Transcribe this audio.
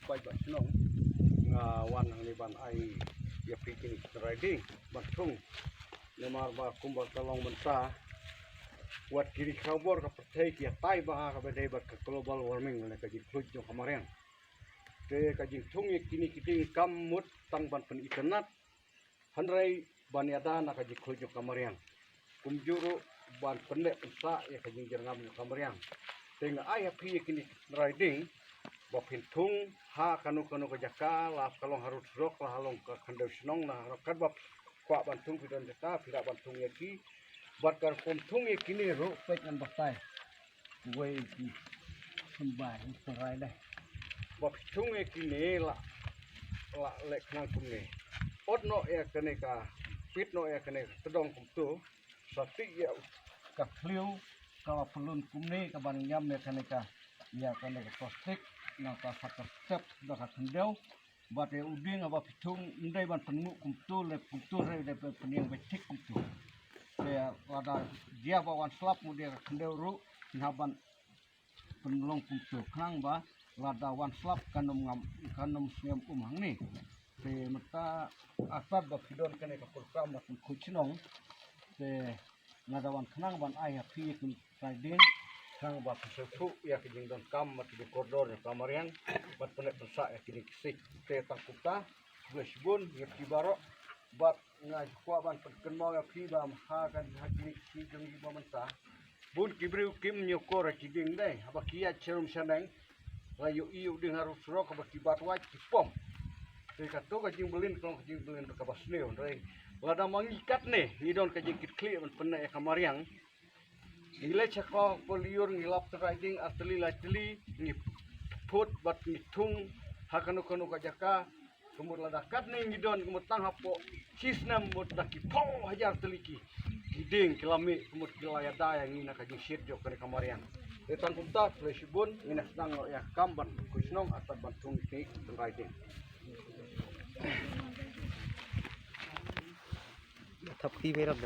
baik bat senong ngawan ang liban ay ya piknik riding batung lemar ba kumbar talong mentah buat kiri kabor ka pertai ya tai ba ka bedai ba ke global warming ne ka jikluj jo kamarin ke ka jingtung ye kini kiting kamut tang ban pen ikanat handrai ban yada na ka jikluj jo kamarin kumjuru ban pendek pensa ya ka jingjar ngam kamarin teng ay api kini riding ba pintung ha kanu ka jaka la kalong harus rok la halong ka kandau senong na rokat ba kwa bantung pidon jaka pira bantung ye ki bat kar kumtung ye kini ro pek nan batai wei ki sembah serai dah ba pintung ye kini la lek nang kumne odno ya kene ka pitno ya kene tedong kumtu sati ya ka kliu ka pelun kumne ka ban nyam ya kene ka ya kene ka plastik na ka fakar step da ka kendau bat ya uding aba pitung ndai ban penmu kumtu le de peniang betik kumtu ya ada dia bawan slap mudia ka kendau ru naban penulung kumtu kang ba lada wan slap kanum siam umang ni te mata asad ba pidon kene ka program ba kuchinong te ngadawan kenang ban ai api kun riding kang ba pesetu ya kijing don kam mat di koridor ya kamarian bat penek pesak ya kini kisik te tangkuta besbun ya kibaro bat ngai kwa ban penken mau ya pi ba ha kan hakini ki jeng di pamenta bun kibriu kim nyokor kijing dai aba kia cherum sanang layu iu ding harus rok aba kibat wa kipom te kato kajing belin ka basneo dai lada mangikat ne idon kajing kitli ban penek ya kamarian nilai cakap poliur ngilap riding atli latli ni put bat nitung hakanu kajaka kemur ladakat ni ngidon kemutang hapo cisnam mut daki pow hajar teliki giding kilami kemut kilayada yang ngina kajing shit jok kene kamarian etang kumta flashbun ngina sedang ya kamban kusnong atat bantung ni riding thập ti về